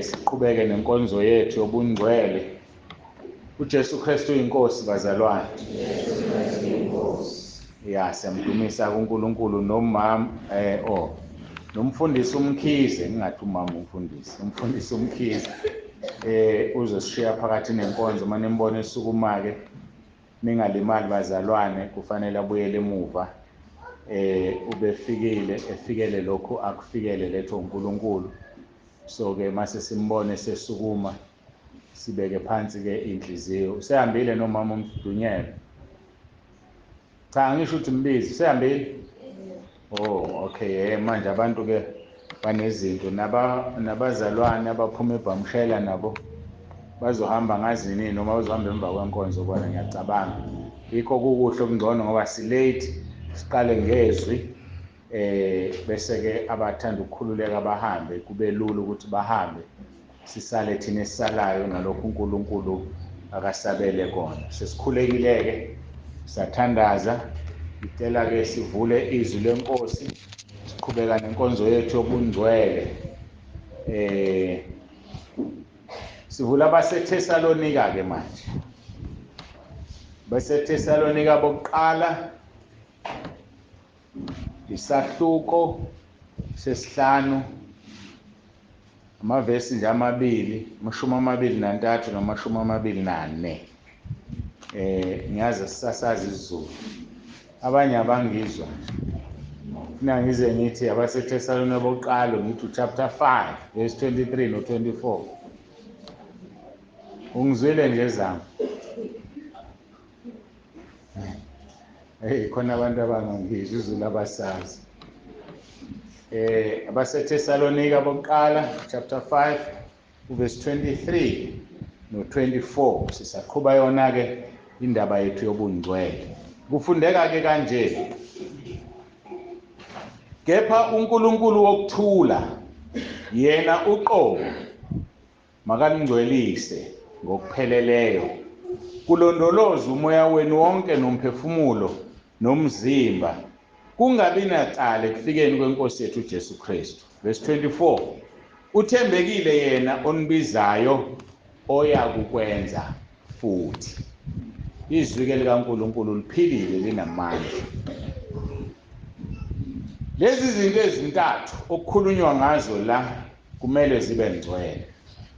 siqhubeke nenkonzo yethu yobungcwele. uJesu Kristu inkosi bazalwane. Ya siyamdumisa uNkulunkulu nomama nomfundisi uMkhize, ngingathi umama umfundisi uMkhize uzosishiya phakathi nenkonzo manje nimbone esukuma-ke ningalimali bazalwane, kufanele abuyele emuva efikele lokhu akufikele letho uNkulunkulu. So-ke mase simbone sesukuma sibeke phansi-ke inhliziyo. Usehambile nomama uMdunyele? Cha, ngisho ukuthi mbizi usehambile. Oh okay, manje abantu-ke banezinto nabazalwane abaphuma eBhamshela nabo bazohamba ngazini noma bazohamba emva kwenkonzo bona ngiyacabanga. Yikho kukuhle okungcono ngoba si-late siqale ngezwi bese-ke abathanda ukukhululeka bahambe, kube lula ukuthi bahambe, sisale thina esisalayo nalokhu uNkulunkulu akasabele kona. Sesikhulekile-ke, sathandaza, ngicela-ke sivule izwi lenkosi, siqhubeka nenkonzo yethu yobungcwele. Sivula abaseThesalonika-ke manje. BaseThesalonika bokuqala, isahluko sesihlanu, amavesi nje amabili, 23 no-24. Ngiyazi sisasazi isiZulu, abanye abangizwa. Funa ngize ngithi abaseThesalonika bokuqala ngithi chapter 5 verse 23 no-24. Ungizwile nje zami? Khona abantu abangangizwa isiZulu abasazi. abaseThesalonika bokuqala chapter 5 verse 23 no-24. Sisaqhuba yona-ke indaba yethu yobungcwele. Kufundeka-ke kanje: kepha uNkulunkulu wokuthula, yena uqobo, makaningcwelise ngokupheleleyo, kulondoloze umoya wenu wonke nomphefumulo nomzimba, kungabi nacala ekufikeni kwenkosi yethu uJesu Kristu. Verse 24, uthembekile yena onibizayo oya kukwenza futhi. Izwi-ke likaNkulunkulu liphilile, linamandla. Lezi zinto ezintathu okukhulunywa ngazo la kumele zibe ngcwele.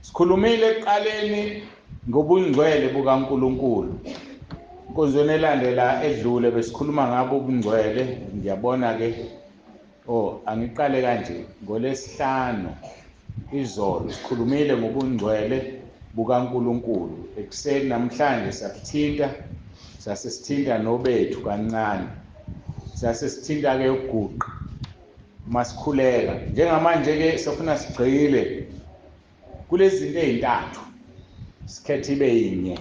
Sikhulumile ekuqaleni ngobungcwele bukaNkulunkulu. Inkonzweni elandela edlule besikhuluma ngabo ubungcwele. Ngiyabona-ke angiqale kanje, ngoLesihlanu izolo sikhulumile ngobungcwele bukaNkulunkulu. Ekuseni namhlanje sasesithinta nobethu kancane, sasesithinta-ke ukuguqa masikhuleka. Njengamanje-ke sifuna sigxile kulezi zinto ezintathu, sikhethe ibe yinye.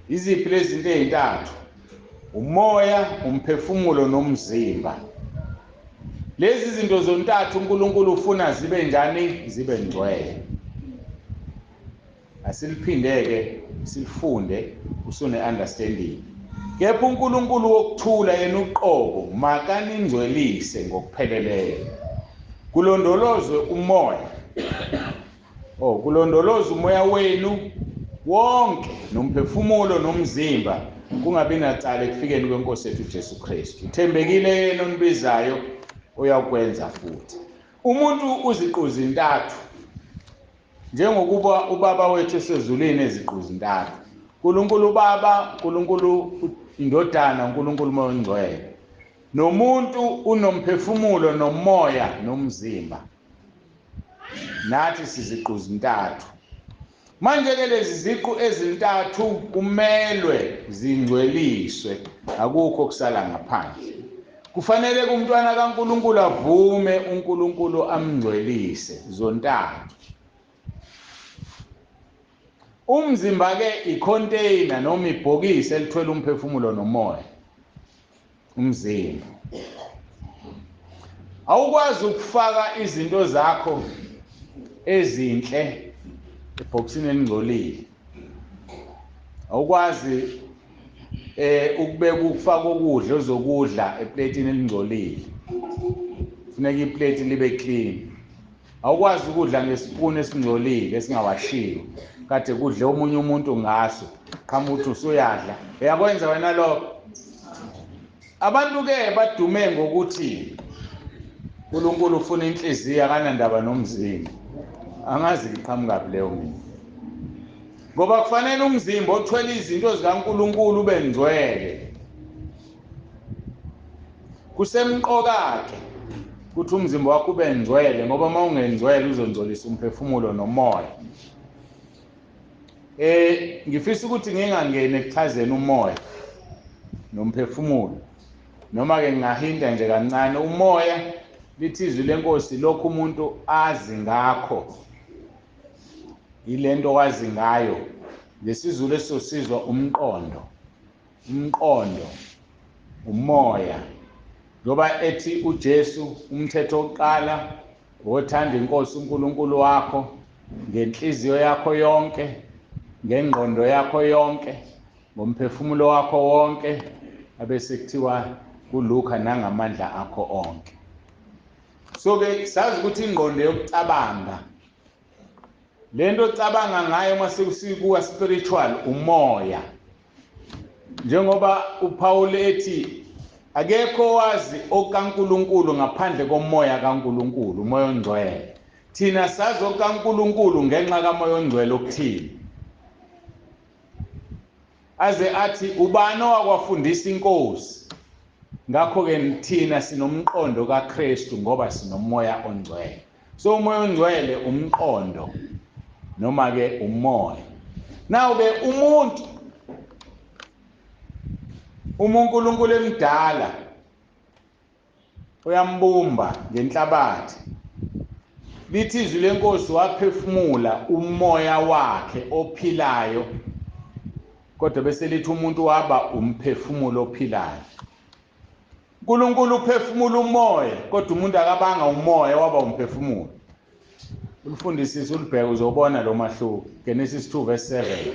Iziphi lezi zinto ezintathu? Umoya, umphefumulo nomzimba. Lezi zinto zontathu uNkulunkulu ufuna zibe njani? Zibe ngcwele. Asiliphinde-ke silifunde usune-understanding. Kepha uNkulunkulu wokuthula, yena uqobo, makaningcwelise ngokupheleleyo, kulondolozwe umoya, kulondoloze umoya wenu wonke nomphefumulo nomzimba, kungabi nacala ekufikeni kwenkosi yethu uJesu Kristu. Uthembekile yena onibizayo uyakwenza futhi. Umuntu uziqu zintathu, njengokuba ubaba wethu esezulwini eziqu zintathu: uNkulunkulu Baba, uNkulunkulu Indodana, uNkulunkulu Moya Oyingcwele. Nomuntu unomphefumulo nomoya nomzimba. Nathi siziqu zintathu. Manje-ke lezi ziqu ezintathu kumelwe zingcweliswe, akukho kusala ngaphandle. Kufanele kumntwana kaNkulunkulu avume uNkulunkulu amngcwelise zontathu. Umzimba-ke icontainer noma ibhokisi elithwele umphefumulo nomoya. Umzimba awukwazi ukufaka izinto zakho ezinhle ebhokisini elingcolile. Awukwazi ukubeka ukufaka ukudla ozokudla eplatini elingcolile. Kufuneka iplate libe clean. awukwazi ukudla ngesipuni esingcolile esingawashiyo kade kudle omunye umuntu ngaso qhamuthi uthi usuyadla uyakwenza wena lokho. Abantu ke badume ngokuthi uNkulunkulu ufuna inhliziyo akanandaba nomzimba. Angazi liqhamuka leyo mina, ngoba kufanele umzimba othwele izinto zikaNkulunkulu ube ngcwele. Kusemqoka-ke ukuthi umzimba wakho ube ngcwele, ngoba uma ungengcwele uzongcolisa umphefumulo nomoya. Ngifisa ukuthi ngingangeni ekuchazeni umoya nomphefumulo, noma-ke ngingahinda nje kancane. Umoya lithi izwi lenkosi lokhu umuntu azi ngakho, yilento wazi ngayo. Lesizulu esizwa umqondo, umoya. Ngoba ethi uJesu umthetho oqala wothanda inkosi uNkulunkulu wakho ngenhliziyo yakho yonke, ngengqondo yakho yonke, ngomphefumulo wakho wonke, abese kuthiwa kuLuka nangamandla akho onke. So-ke sazi ukuthi ingqondo yokucabanga, lento ocabanga ngayo mase kusikuwa spiritual, umoya. Njengoba uPaul ethi akekho wazi okaNkulunkulu ngaphandle komoya kaNkulunkulu, umoya ongcwele. Thina sazi okaNkulunkulu ngenxa kamoya ongcwele okuthini. Aze athi ubani owakwafundisa inkosi? Ngakho-ke thina sinomqondo kaKristu ngoba sinomoya ongcwele. So umoya ongcwele umqondo noma-ke umoya. Now-ke uNkulunkulu emdala uyambumba ngenhlabathi. Lithi izwi lenkosi waphefumula umoya wakhe ophilayo, kodwa bese lithi umuntu waba umphefumulo ophilayo. uNkulunkulu uphefumula umoya, kodwa umuntu akabanga umoya waba umphefumulo. Ulifundisise ulibheke uzobona lo mahluko. Genesis 2 verse 7.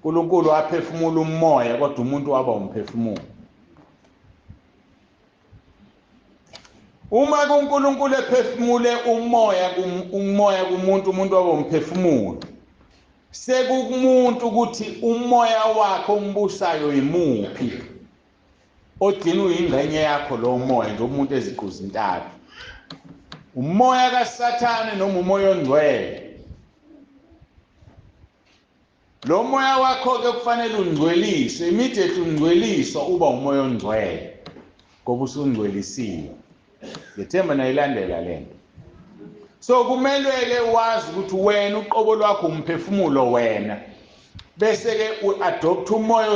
uNkulunkulu waphefumula umoya, kodwa umuntu waba umphefumulo. Uma uNkulunkulu ephefumule umoya kumuntu, umuntu waba umphefumulo, sekukumuntu ukuthi umoya wakhe ombusayo yimuphi, ogcina uyingxenye yakho lo moya, nje umuntu eziqu zintathu. Umoya kaSathane noma umoya ongcwele. Lo moya wakho-ke kufanele ungcweliswe, immediately ungcweliswa uba umoya ongcwele, ngoba usungcwelisiwe. Ngethemba nayilandela lento. So kumele-ke wazi ukuthi wena uqobo lwakho umphefumulo wena, bese-ke u-adopt umoya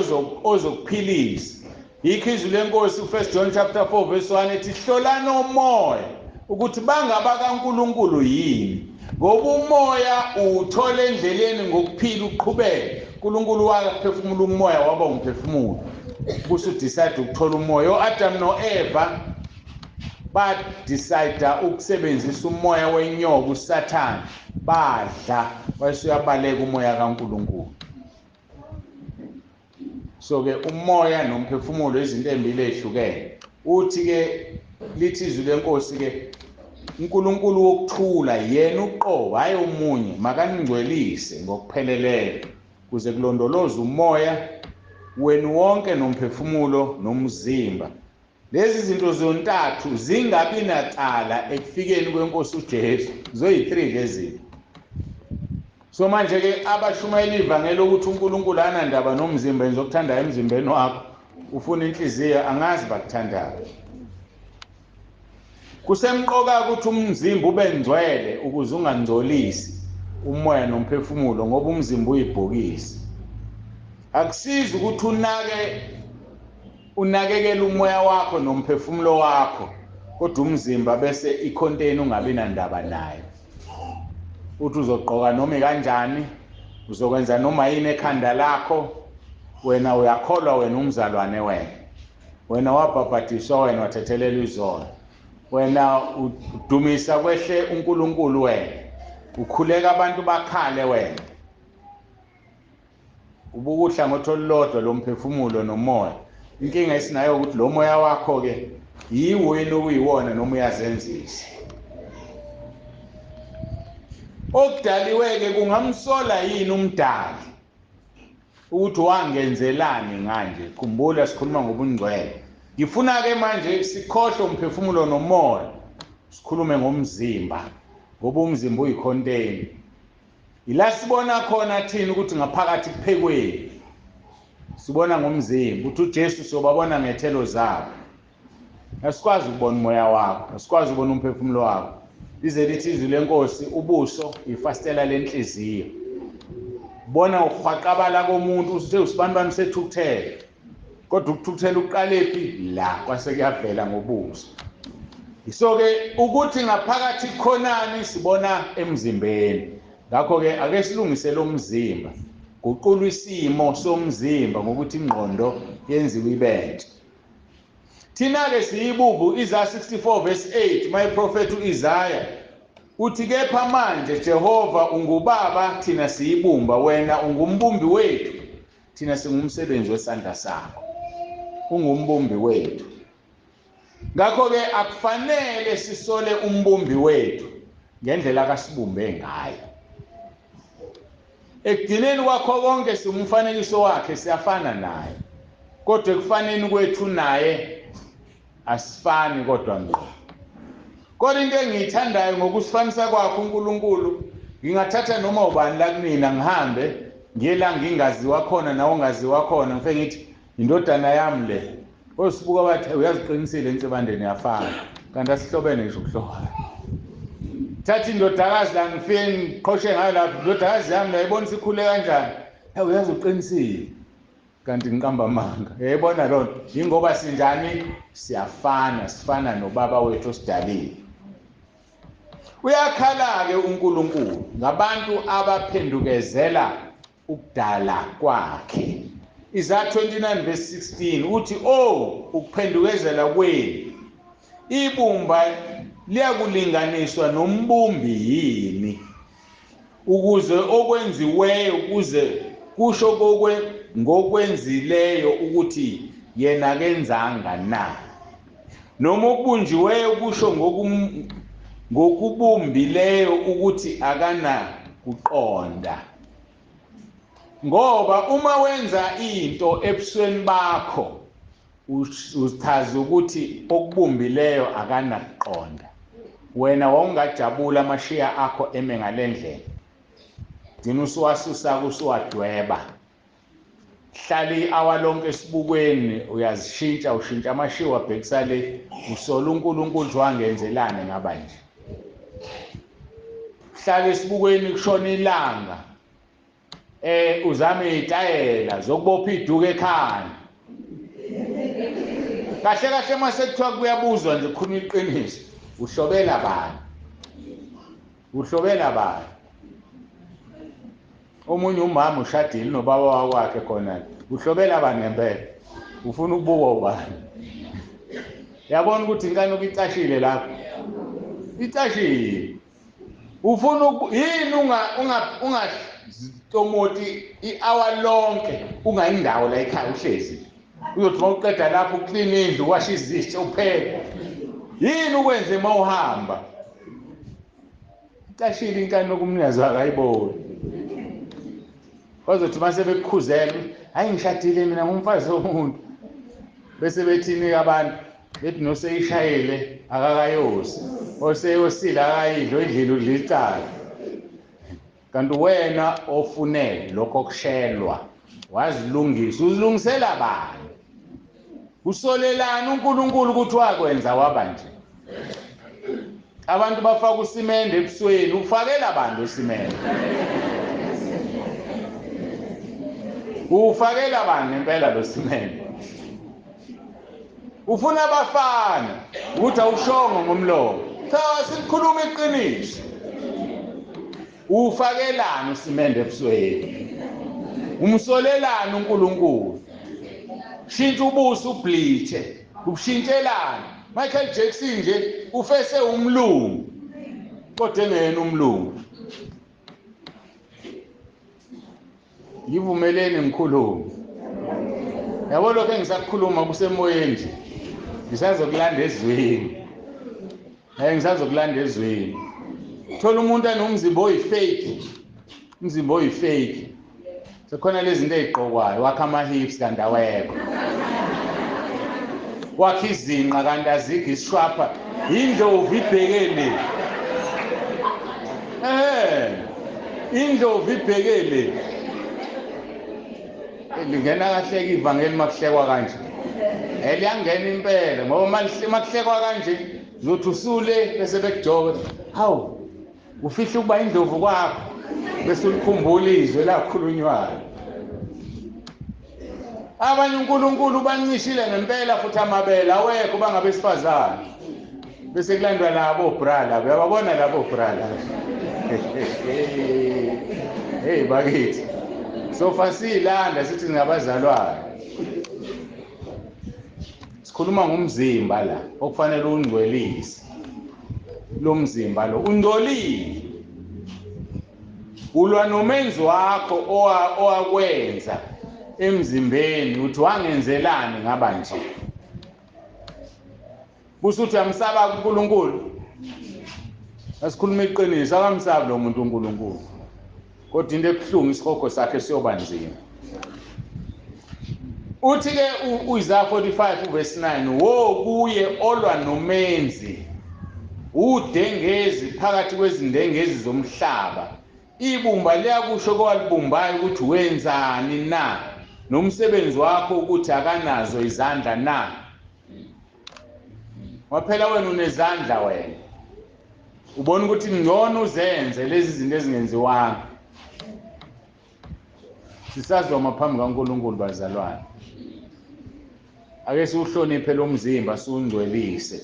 ozokuphilisa. Yikho izwi lenkosi u1 John chapter 4 verse 1 ethi hlolani umoya ukuthi bangaba kaNkulunkulu yini, ngoba umoya uthola endleleni ngokuphila uqhubeke. uNkulunkulu waphefumula umoya waba umphefumulo, bese udecide ukuthola umoya. uAdam noEva badecide ukusebenzisa umoya wenyoka uSathane, badla bese uyabaleka umoya kaNkulunkulu. So-ke umoya nomphefumulo izinto ezimbili ezihlukene. Uthi-ke lithi izwi lenkosi-ke uNkulunkulu wokuthula yena uqobo, hayi omunye, makaningcwelise ngokupheleleyo kuze kulondoloze umoya wenu wonke nomphefumulo nomzimba. Lezi zinto zontathu zingabi nacala ekufikeni kwenkosi uJesu. Zoyi-3 lezi. So manje-ke abashumayela ivangeli ukuthi uNkulunkulu anandaba nomzimba, enza okuthandayo emzimbeni wakho, ufuna inhliziyo, angazi bakuthandayo. Kusemqoka ukuthi umzimba ube ngcwele ukuze ungangcolisi umoya nomphefumulo, ngoba umzimba uyibhokisi. Akusizi ukuthi unakekele umoya wakho nomphefumulo wakho, kodwa umzimba bese icontainer ungabi nandaba nayo. Uthi uzogqoka noma kanjani, uzokwenza noma yini ekhanda lakho, wena uyakholwa, wena umzalwane wena wabhabhadiswa, wena wathethelelwa izono, wena udumisa kwehle uNkulunkulu, wena ukhuleka abantu bakhale, wena ubukuhla ngotholo lomphefumulo nomoya. Inkinga esinayo ukuthi lo moya wakho-ke yiwena okuyiwona noma uyazenzisa. okudaliweke kungamsola yini umdali ukuthi wangenzelani manje. Khumbula sikhuluma ngobungcwele. Ngifuna ke manje sikhohle umphefumulo nomoya, sikhulume ngomzimba, ngoba umzimba uyicontainer. Ila sibona khona thina ukuthi ngaphakathi kuphekweni. Sibona ngomzimba ukuthi uJesu sobabona ngethelo zabo. Asikwazi ukubona umoya wakho, asikwazi ukubona umphefumulo wakho. Lize lithi izwi lenkosi ubuso ifastela lenhliziyo. Bona ukhwaqabala komuntu usithe usibanibani sethukuthela. Kodwa ukuthukuthela uqalephi la kwase kuyavela ngobuso. So ke ukuthi ngaphakathi khonani sibona emzimbeni. Ngakho ke ake silungise lo mzimba. Guqula isimo somzimba ngokuthi ingqondo yenziwe ibentshe. Thina ke siyibubu Isaiah 64 verse 8 my prophet uIsaiah uthi kepha manje Jehova ungubaba thina siyibumba wena ungumbumbi wethu thina singumsebenzi wesandla sakho. Ungumbumbi wethu. Ngakho ke akufanele sisole umbumbi wethu ngendlela kasibumbe ngayo. Ekugcineni kwakho konke simumfanekiso wakhe siyafana naye. Kodwa ekufaneni kwethu naye asifani kodwa ngqo. Kodwa into engiyithandayo ngokusifanisa kwakho uNkulunkulu, ngingathatha noma ubani la kumina ngihambe ngiye la ngingaziwa khona nawe ungaziwa khona ngifike ngithi indodana yami le. Osibuka bathi uyaziqinisile Nsibandeni yafana kanti asihlobene nje ukuhloba. Thatha indodakazi la ngifike ngiqhoshe ngayo lapha indodakazi yami la ibona sikhule kanjani. Uyazi uqinisile kanti ngiqamba amanga. Yayibona lo nto ingoba sinjani siyafana sifana nobaba wethu osidalile. Uyakhala ke uNkulunkulu ngabantu abaphendukezela ukudala kwakhe. Isaiah 29 verse 16 uthi ukuphendukezela kwenu ibumba liyakulinganiswa nombumbi yini ukuze okwenziweyo kuze kusho ngokwenzileyo ukuthi yena kenzanga na noma okubunjiweyo kusho ngokubumbileyo ukuthi akana kuqonda. Ngoba uma wenza into ebusweni bakho uchaza ukuthi okubumbileyo akana kuqonda. Wena wawungajabula amashiya akho eme ngalendlela. Dina usuwasusa kusuwadweba. Hlali awalonke esibukweni uyazishintsha ushintsha amashiya wabhekisa le usola uNkulunkulu wangenzelane ngaba nje. Hlali esibukweni kushona ilanga. Uzame izitayela zokubopha iduku ekhanda. Kahle kahle mase kuthiwa kuyabuzwa nje khona iqiniso. Uhlobela bani? Uhlobela bani? Omunye umama ushadile nobaba wakhe khona. Uhlobela bani ngempela? Ufuna ukubuka ubani? Yabona ukuthi inkani ukicashile lapho. Icashile. Ufuna yini ungazitomoti i-hour lonke ungayindawo la ekhaya uhlezi. Uyothi mawuqeda lapho uclean indlu washa izitsha upheka. Yini ukwenze mawuhamba? Icashile inkani nokumnikazi akayiboni. Bazothi mase bekukhuzela hayi ngishadile mina ngumfazi womuntu. Bese bethini abantu bethi noseyishayile akakayosi. Oseyosila akayidlo idlile udlicala. Kanti wena ofune lokho kushelwa wazilungisa uzilungisela bani? Usolelana uNkulunkulu ukuthi wakwenza waba nje. Abantu bafaka usimende ebusweni ufakela abantu usimende. Ufakela abantu ngempela lo simende. Ufuna abafana ukuthi awushongo ngomlomo. Cha sikhuluma iqiniso. Ufakelana usimende ebusweni. Umsolelana uNkulunkulu. Shintsha ubuso ubleache. Ubushintshelana. Michael Jackson nje ufese umlungu. Kodwa engena umlungu. Yivumeleni ngikhuluma. Yabo lokho engisakhuluma kusemoyeni nje. Ngisazokulanda ezweni. Ngisazokulanda ezweni. thola umuntu anomzimba oyifake, umzimba oyifake. Sekhona lezi zinto eziqokwayo, wakha ama-hips kanti awekho. Wakha izinqa kanti azikho isishwapha. Indlovu ibhekele. Indlovu ibhekele. Lingena kahle ivangeli makuhlekwa kanje. Liyangena impela ngoba makuhlekwa kanje uzothi usule bese bekujoba. Hawu, ufihla ukuba indlovu kwakho bese ulikhumbula izwe lakhulunywayo. Abanye uNkulunkulu bancishile ngempela futhi amabele awekho bangabesifazane. Bese kulandwa labo brala, uyababona labo brala. Hey bakithi. Sofa silanda sithi ngabazalwane. Sikhuluma ngomzimba la, okufanele ungcwelise. Lo mzimba lo ungcolile. Ulwa nomenzi wakho owakwenza emzimbeni uthi wangenzelani ngaba nje. Busuthi uyamsaba uNkulunkulu. Asikhuluma iqiniso, akamsabi lo muntu uNkulunkulu. Kodwa into ebuhlungu isikhokho sakhe siyoba nzima. Uthi ke uIsaiah 45 verse 9, wo kuye olwa nomenzi udengezi phakathi kwezindengezi zomhlaba. Ibumba liyakusho kwalibumbayo ukuthi wenzani na, nomsebenzi wakho ukuthi akanazo izandla na. Waphela wena unezandla wena. Ubona ukuthi ngcono uzenze lezi zinto ezingenziwanga. Sisazwa maphambi kaNkulunkulu bazalwane. Ake siuhloniphe lo mzimba siungcwelise.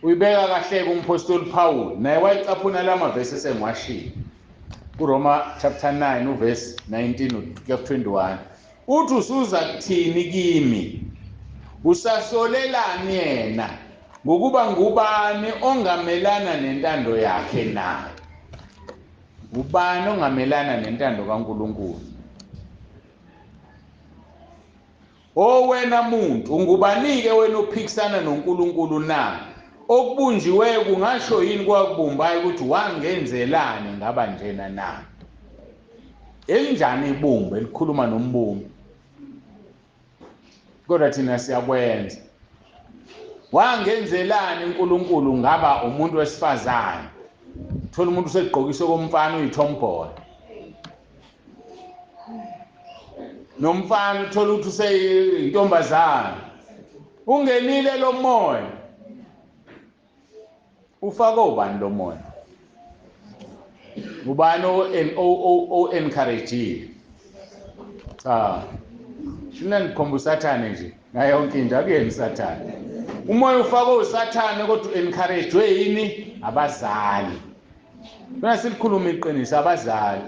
Uyibeka kahle kumpostoli Paul naye wayicaphuna lama verse esengwashini. kuRoma chapter 9 verse 19 to 21. Uthi usuza kuthini kimi? Usasolelani yena ngokuba ngubani ongamelana nentando yakhe na? Ubani ongamelana nentando kaNkulunkulu? Wena muntu, ungubanike wena uphikisana noNkulunkulu na? Okubunjiweyo kungasho yini kwakubumbayo ukuthi wangenzelani ngaba njena na? Elinjani ibumba elikhuluma nombumbi? Kodwa thina siyakwenza. Wangenzelani uNkulunkulu ngaba umuntu wesifazane? Thola umuntu usegqokiswe komfana uyitomboy. Nomfana uthola ukuthi useyintombazana. Ungenile lo moya. Ufaka ubani lo moya? Ubani o encourage? Shina nikhomba uSathane nje. Ngayo yonke into akuyena uSathane. Umoya ufaka uSathane kodwa encourage yini? Abazali. Bese silikhuluma iqiniso abazali.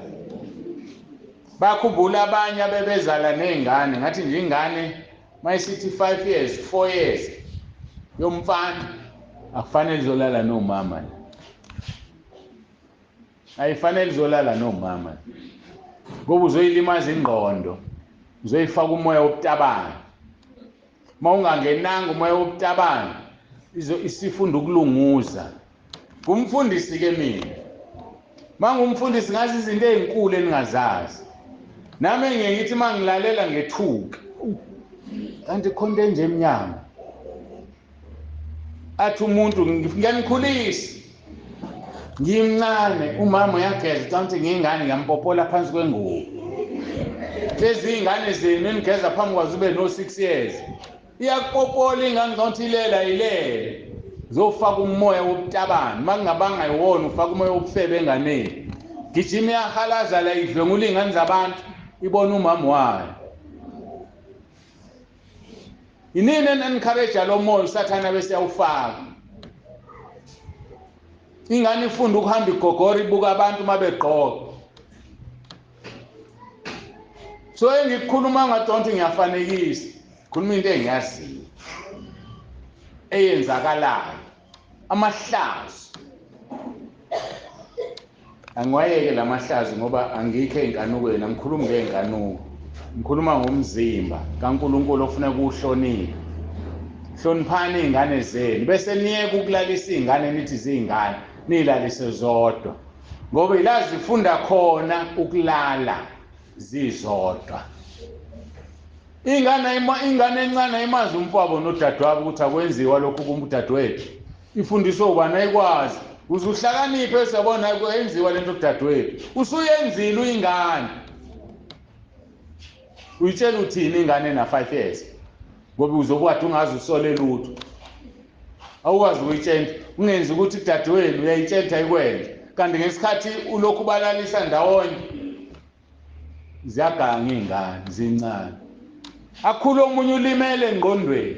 Bakhumbula abanye abebezala nezingane, ngathi nje ingane mayisithi 5 years, 4 years yomfana akufanele izolala nomama. Ayifanele izolala nomama. Ngoba uzoyilimaza ingqondo, uzoyifaka umoya wobutabana. Mawungangenanga umoya wobutabana, isifunda ukulunguza. Kumfundisi ke mina. Mangumfundisi ngazi izinto ezinkulu eningazazi. Nami ngiyithi mangilalela ngethuka. Kanti khonto enje emnyama. Athi umuntu ngiyanikhulisa. Ngimncane, umama uyageza kanti ngingane ngiyampopola phansi kwengubo. Lezi ingane zenu enigeza phambi kwazo ube no 6 years. Iyakupopola ingane kanti ilele. Zofaka umoya wobutabana, makungabanga yiwona ufaka umoya wobufebe enganeni. Gijima iyahalaza la idlwengula ingane zabantu ibona umama wayo. Inini enencourage lo moya uSathane bese yawufaka. Ingane ifunda ukuhamba igogora ibuka abantu mabegqoka. So engikukhuluma ngadonti ngiyafanekisa. Khuluma into engiyaziyo. Eyenzakalayo. Amahlazo. Angiwayeke lamahlazo ngoba angikho enkanukweni, angikhulumi ngenkanuko. Ngikhuluma ngomzimba kaNkulunkulu ofuna ukuhlonipha. hloniphani izingane zenu bese niyeke ukulalisa izingane nithi zingane nilalise zodwa ngoba ila zifunda khona ukulala zizodwa. Ingane encane imazi umfowabo nodadewabo ukuthi akwenziwa lokhu kumdadewethu ifundiswa ubani ayikwazi uzuhlakaniphe sabona kwenziwa lento kudadewethu usuyenzile uyingane uyitshela uthini ingane na 5 years ngoba uzokwathi ungazi usole lutho awukwazi ukuyitshela ungenzi ukuthi kudadewenu uyayitshela ayikwenze kanti ngesikhathi ulokhu balalisa ndawonye ziyaganga izingane zincane. Akhulu omunye ulimele engqondweni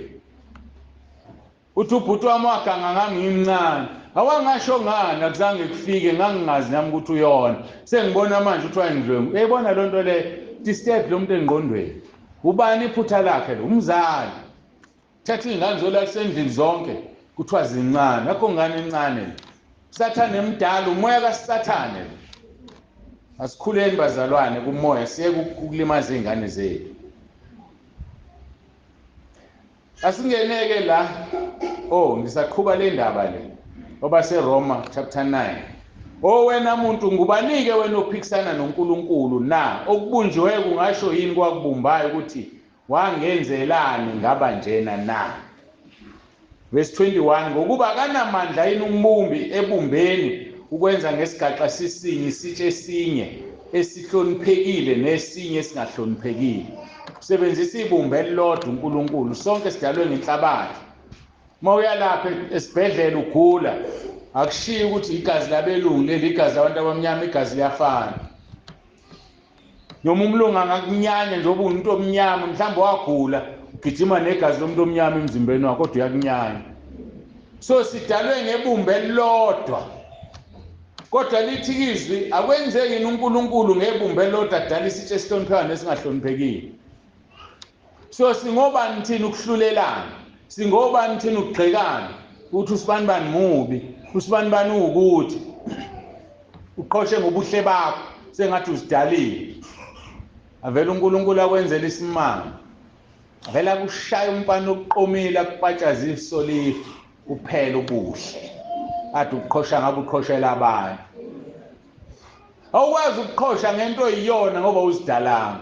uthi ubhuti wami waganga ngangimncane awangasho ngani akuzange kufike ngangingazi nami ukuthi uyona sengibona manje uthi wayengidlwengu uyayibona lo nto le disturb lo muntu engqondweni. Ubani iphutha lakhe lo umzali thatha izingane zolalisa endlini zonke kuthiwa zincane akho ngane encane usathane emdala umoya kaSathane. Asikhuleni bazalwane kumoya siyeke ukulimaza izingane zethu. Asingeneke la ngisaqhuba le ndaba le oba seRoma chapter 9. Wena muntu ngubanike wena ophikisana noNkulunkulu na okubunjiweyo kungasho yini kwakubumbayo ukuthi wangenzelani ngaba njena na. Verse 21 ngokuba akanamandla yini umbumbi ebumbeni ukwenza ngesigaxa sisinye isitshe esinye esihloniphekile nesinye esingahloniphekile. Usebenzisa ibumba elilodwa uNkulunkulu sonke sidalwe ngenhlabathi. Mawuya lapha esibhedlela ugula akushiyi ukuthi igazi labelungu leli igazi labantu abamnyama igazi liyafana. Noma umlungu angakunyanya njengoba umuntu omnyama mhlawumbe wagula ugijima negazi lomuntu omnyama emzimbeni wakho kodwa uyakunyanya. So sidalwe ngebumba elilodwa kodwa lithi izwi akwenzeki yini uNkulunkulu ngebumba elilodwa adala isitshe esihloniphekayo nesingahloniphekile. So singobani thina ukuhlulelana singobani thina ukugxekana ukuthi usibani bani mubi usibani bani ukuthi uqhoshe ngobuhle bakho sengathi usidalile. Avela uNkulunkulu akwenzela isimanga avela kushaya umfana oqomile akupatshaza isolifu kuphela ubuhle athi ukuqhosha ngabe uqhoshela abanye. Awukwazi ukuqhosha ngento eyiyona ngoba uzidalanga.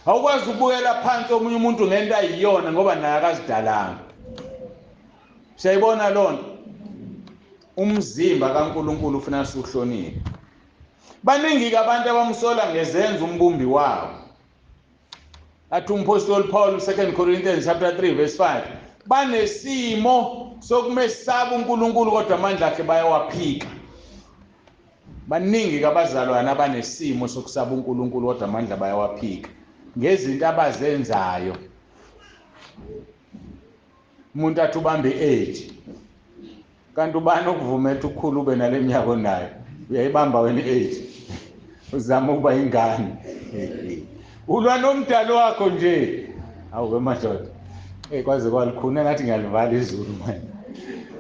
Awukwazi ukubukela phansi omunye umuntu ngento ayiyona ngoba naye akazidalanga. Siyayibona lonto umzimba kaNkulunkulu ufuna siuhloniphe. Baningi ke abantu abamsola ngezenzo umbumbi wabo. Athi umpostoli Paul 2 Corinthians chapter 3 verse 5 banesimo sokumesaba uNkulunkulu kodwa amandla akhe bayawaphika. Baningi ke abazalwana abanesimo sokusaba uNkulunkulu kodwa amandla bayawaphika ngezinto abazenzayo. Umuntu athi ubambe age kanti ubani okuvumela ukukhulu ube naleminyaka onayo uyayibamba wena age uzama ukuba ingane ulwa nomdalo wakho nje awuke madoda kwaze kwalikhuna ngathi ngiyalivala izulu manje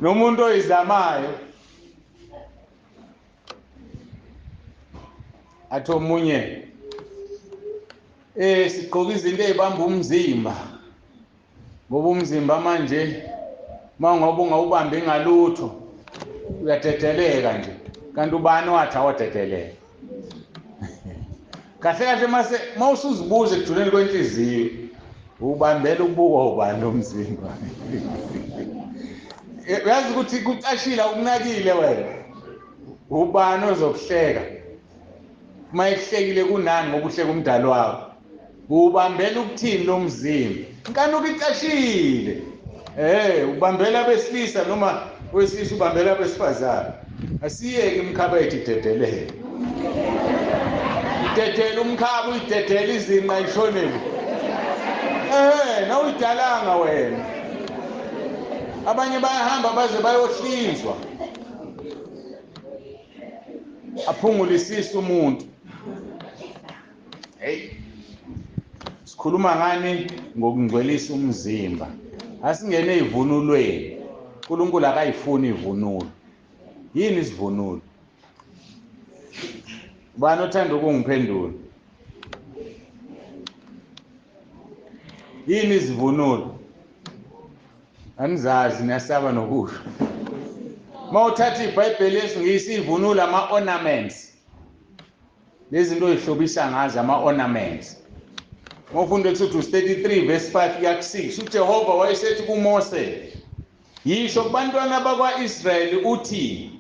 nomuntu oyizamayo athi omunye sigqoka izinto ezibamba umzimba ngoba umzimba manje mangabe ungawubambi ngalutho uyadedeleka nje kanti ubani wathi awadedeleka. Kahle kahle mawusuzibuza ekujuleni kwenhliziyo ubambela ukubuka ubani lomzimba. Uyazi ukuthi kucashile ukunakile wena ubani ozokuhleka mayekuhlekile kunani ngoba uhleka umdalo wakho ubambela ukuthini lo mzimba nkani ukicashile ubambela besilisa noma wesilisa ubambela besifazane asiyeke imkhabethe idedeleke idedele umkhaba uyidedele izinqa ishonele na uyidalanga wena. Abanye bayahamba baze bayohlinzwa aphungulisisa umuntu. Sikhuluma ngani ngokungcwelisa umzimba asingene ezivunulweni. uNkulunkulu akayifuni ivunulo. Yini isivunulo? Bani othanda ukungiphendula? Yini isivunulo? anizazi niyasaba nokusho. Mawuthatha iBhayibheli lesingisi ivunula ama-ornaments. Lezi zinto ezihlobisa ngazo ama-ornaments. Mawufunda Exodus 33 verse 5 kuya ku-6 uJehova wayesethi kuMose, yisho kubantwana bakwa-Israyeli uthi,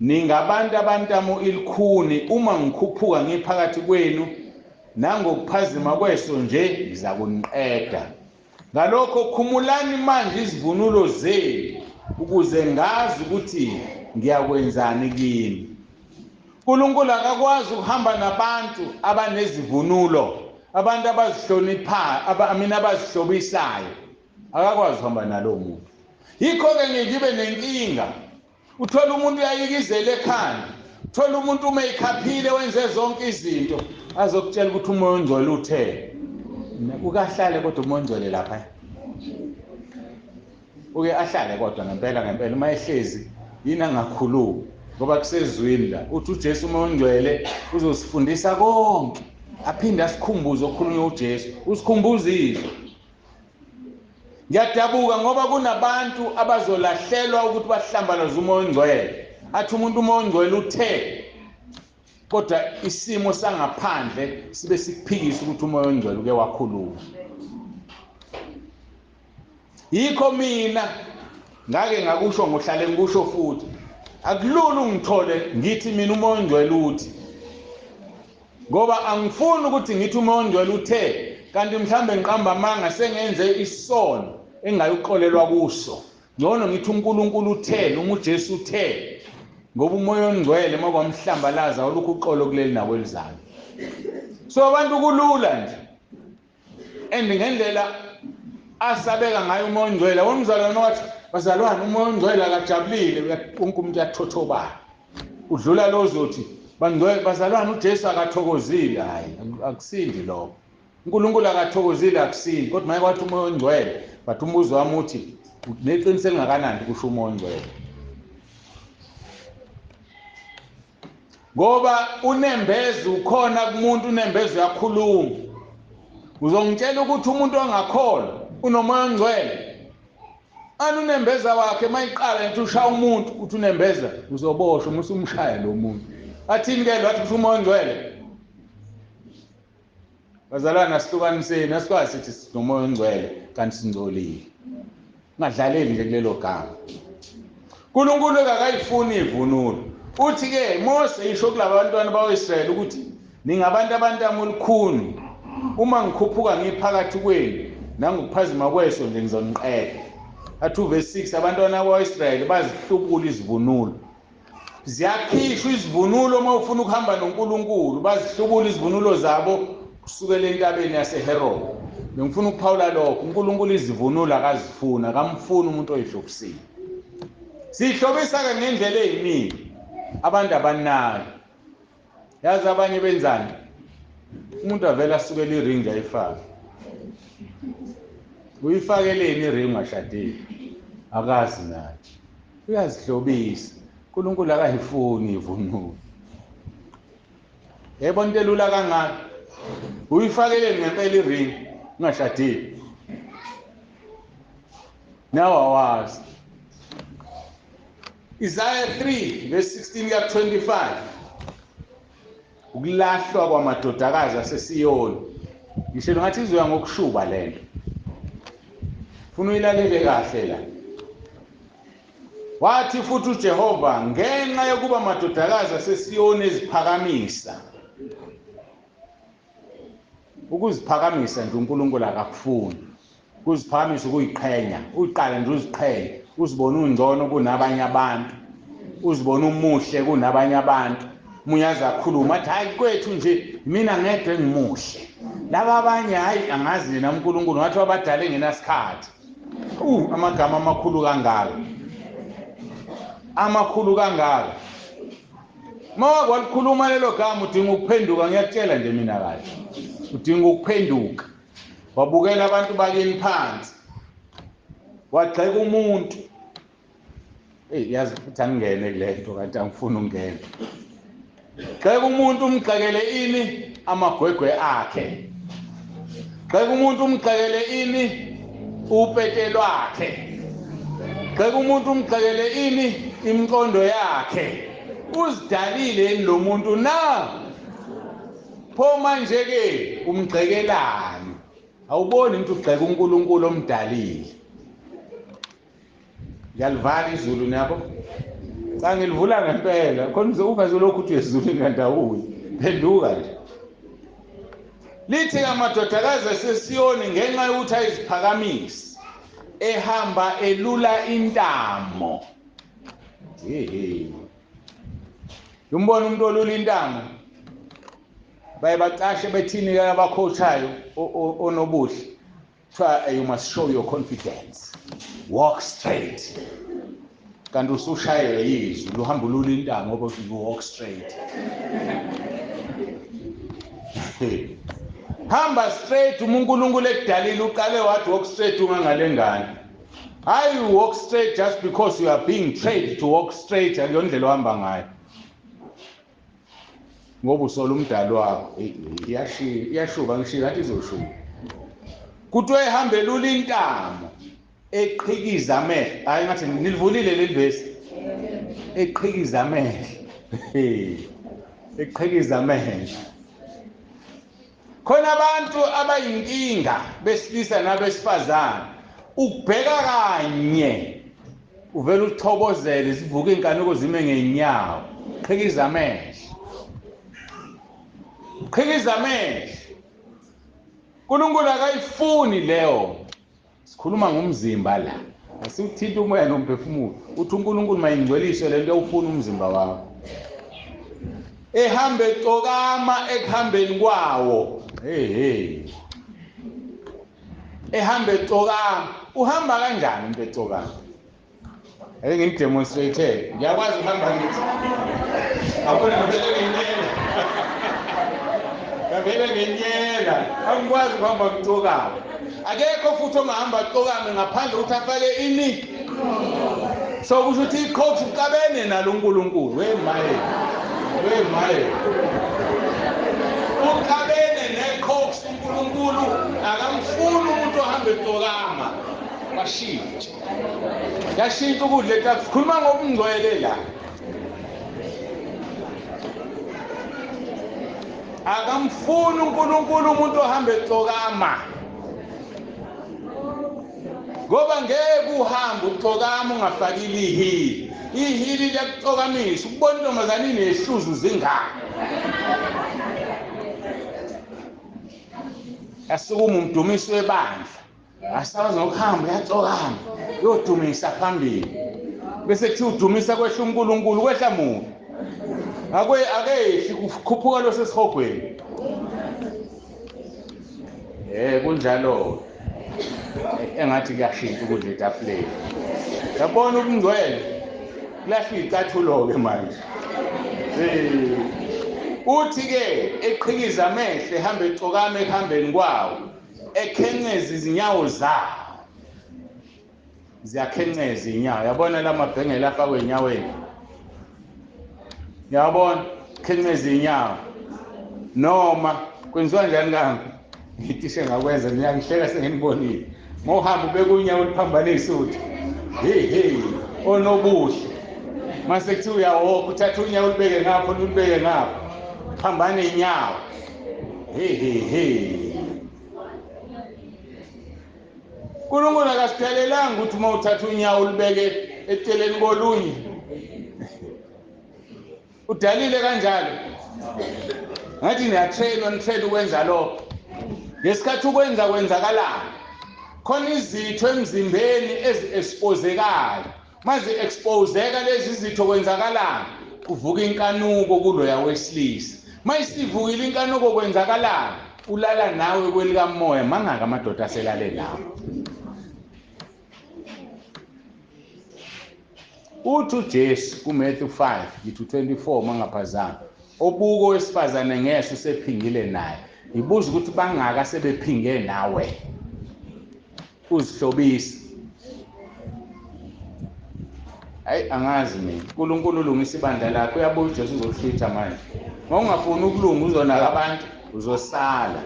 ningabantu abantamo ilikhuni uma ngikhuphuka ngiphakathi kwenu, nangokuphazima kweso nje ngiza kuniqeda. Ngalokho khumulani manje izivunulo zenu ukuze ngazi ukuthi ngiyakwenzani kini. uNkulunkulu akakwazi ukuhamba nabantu abanezivunulo, abantu abazihloniphayo, abazihlobisayo. Akakwazi ukuhamba nalowo muntu. Yikho-ke ngibe nenkinga. Uthola umuntu uyayikizela ekhanda, uthola umuntu umeyikhaphile wenze zonke izinto, azokutshela ukuthi umoya ongcwele uthe. Ukahlale kodwa umoya ongcwele lapha. Uke ahlale kodwa ngempela uma ehlezi yini angakhulumi ngoba kusezwini la. Uthi uJesu umoya ongcwele uzosifundisa konke, aphinde asikhumbuze okukhulunywa uJesu, usikhumbuzile. Ngiyadabuka ngoba kunabantu abazolahlelwa ukuthi bahlambalaze umoya ongcwele. Athi umuntu umoya ongcwele uthe, kodwa isimo sangaphandle sibe sikuphikisa ukuthi umoya ongcwele uke wakhuluma. Yikho mina ngake ngakusho ngohlale ngikusho futhi, akulula ungithole ngithi mina umoya ongcwele uthi, ngoba angifuni ukuthi ngithi umoya ongcwele uthe kanti mhlambe ngiqamba amanga sengenze isono engayuqolelwa kuso. Ngcono ngithi uNkulunkulu uthe noma uJesu uthe, ngoba umoya ongcwele makwamhlambalaza olukho uqolo kuleli nakwelizayo. So abantu kulula nje, and ngendlela asabeka ngayo umoya ongcwele. Womzalwane wathi, bazalwane umoya ongcwele akajabulile, wonke umuntu uyathothobala. Udlula lo zothi bazalwane uJesu akathokozile. Hayi, akusindi lokho. uNkulunkulu akathokozile akusindi, kodwa maye kwathi umoya ongcwele, but umbuzo wami uthi neqiniso elingakanani kusho umoya ongcwele. Ngoba unembezo ukhona kumuntu, unembezo uyakhuluma. Uzongitshela ukuthi umuntu ongakholwa unomoya ongcwele? Unembeza wakhe mayiqala nje ushaya umuntu uthi unembeza, uzoboshwa uma usumshaya lo muntu. Athini-ke lo athi kusho umoya ongcwele? Bazalwane asihlukaniseni, asikwazi sithi sinomoya ongcwele kanti singcolile. Ungadlaleli nje kulelo gama. uNkulunkulu akayifuni ivunulo. Uthi-ke Mose yisho kulaba bantwana bakwa-Israyeli ukuthi ningabantu abantamo olukhuni, uma ngikhuphuka ngiphakathi kwenu nangokuphazima kweso nje ngizoniqeda. Athi verse 6 abantwana bakwa-Israyeli bazihlubula izivunulo. Ziyakhishwa izivunulo uma ufuna ukuhamba noNkulunkulu, bazihlubula izivunulo zabo kusukela entabeni yaseHerod. Ngifuna ukuphawula lokho, uNkulunkulu izivunulo akazifuna, akamfuni umuntu oyihlobisile. Sihlobisa-ke ngendlela eyiningi abantu abanayo. Yazi abanye benzani? Umuntu avela asukela iringi ayifaka. Uyifakeleni iringi ungashadile? Akazi naye. Uyazihlobisa. uNkulunkulu akayifuni ivunulo. Yebo into elula kangaka. Uyifakeleni ngempela iringi ungashadile? Nawawazi. Isaiah 3 verse 16 kuya 25. Ukulahlwa kwamadodakazi aseSiyoni. Ngisho ngathi izoya ngokushuba lento. Funa uyilalele kahle la. Wathi futhi uJehova, ngenxa yokuba amadodakazi aseSiyoni eziphakamisa. Ukuziphakamisa nje uNkulunkulu akakufuni. Ukuziphakamisa ukuyiqhenya, uyiqala nje uziqhenye, uzibona ungcono kunabanye abantu, uzibona umuhle kunabanye abantu. Munyazi akhuluma athi hayi kwethu nje mina ngedwa engimuhle. Laba abanye hayi angazi yena uNkulunkulu ngathi wabadala engenasikhathi. Amagama amakhulu kangaka. Amakhulu kangaka. Mawakwalikhuluma lelo gama udinga ukuphenduka, ngiyakutshela nje mina kahle. Udinga ukuphenduka. Wabukela abantu bakini phansi. Wagxeka umuntu. Yazi ukuthi angingene kulento kanti angifuni ungene. Gxeka umuntu umgxekele ini? Amagwegwe akhe. Gxeka umuntu umgxekele ini? Upete lwakhe. Gxeka umuntu umgxekele ini imqondo yakhe. Uzidalile lo muntu na. Pho manje ke umgxekelani? Awuboni into ugxeka uNkulunkulu omdalile. Ngiyalivala izulu nabo. Cha ngilivula ngempela khona ungazolokhu uthi izulu ngandawuyi. Phenduka nje. Lithi amadodakazi aseSiyoni ngenxa yokuthi ayiziphakamisi ehamba elula intamo. Umbona umuntu olula intamo. Baye bacashe bethini ke abacoachayo onobuhle. Kuthiwa you must show your confidence. Walk straight. Kanti usushaye yizwi uhamba ulula intamo ngoba you walk straight. Hamba straight uNkulunkulu ekudalile uqale wathi walk straight ungangale ngane. Hayi you walk straight just because you are being trained to walk straight akuyondlela ohamba ngayo. Ngoba usola umdali wakho iyashuba ngishila ngathi izoshuba. Kuthiwa ehambe lula intamo eqhikiza amehlo. Hayi ngathi nilivulile leli vesi. Eqhikiza amehlo. Eqhikiza amehlo. Khona abantu abayinkinga besilisa nabesifazana ukubheka kanye uvela uthobozele sivuka inkanuko zime ngenyawo. Qhikiza amehlo. Qhikiza amehlo. uNkulunkulu akayifuni leyo. Sikhuluma ngomzimba la. Asithinta umoya nomphefumulo. Uthi uNkulunkulu mayingcweliswe lento yawufuna umzimba wakho. Ehambe xokama ekuhambeni kwawo. Ehambe xokama. Uhamba kanjani umuntu exokama? Ake ngimdemonstrate. Ngiyakwazi ukuhamba ngithi. Akona ngivele ngenyela. Ngivele ngenyela. Angikwazi ukuhamba ngixokama. Akekho futhi ongahamba xokame ngaphandle ukuthi afake ini. So kusho ukuthi iqhofu uqabene nalo uNkulunkulu. Wemaye. Uqabene neqhofu uNkulunkulu akamfuni umuntu ohambe xokama. Washintsha. Yashintsha ukudla etafuleni. Sikhuluma ngobungcwele la. Akamfuni uNkulunkulu umuntu ohambe xokama. Ngoba ngeke uhambe uxokama ungafakile ihili. Ihili liyakuxokamisa. Ukubona intombazane inehluzu zingaka. Asukuma umdumiso webandla. Asawazi ngokuhamba uyaxokama. Uyodumisa phambili. Bese kuthi udumisa kwehla uNkulunkulu kwehla muntu. Akehli kukhuphuka lo sesihogweni. Kunjalo. Engathi kuyashintsha ukudla etafuleni. Yabona ubungcwele kulahla icathulo ke manje. Uthi ke eqhikiza amehlo ehamba exokama ehambeni kwawo ekhenceza izinyawo zawo. Ziyakhenceza inyawo. Yabona lamabhengela afakwe enyaweni. Yabona khenceza inyawo. Noma kwenziwa njani kambe? Ngithi ngakwenza ngiyahleka senginibonile. Mohamba ubeka unyawo liphambanisa uthi onobuhle. Mase kuthi uyawokha uthatha unyawo ulibeke ngapho ulibeke ngapho. Phambane inyawo. uNkulunkulu akasiphelelanga ukuthi uma uthatha unyawo ulibeke eceleni kolunye. Udalile kanjalo. Ngathi niyatrain ukwenza lokho. Ngesikhathi ukwenza kwenzakalana. Khona izitho emzimbeni ezi-expozekayo. Maze exposeka lezi izitho kwenzakalana. Kuvuka inkanuko kuloya wesilisa. Mayisivukile inkanuko kwenzakalana. Ulala nawe kwelika moya mangaka amadoda aselale nawe. Uthi uJesu kuMatthew 5:24 mangaphazama. Obuko wesifazane ngese usephingile naye. Ibuza ukuthi bangaka sebephinge nawe. Uzihlobisa. Hayi angazi mina. uNkulunkulu ulungisa ibandla lakho uyabuya uJesu uzohlitha manje. Uma ungafuni ukulunga uzonaka abantu uzosala.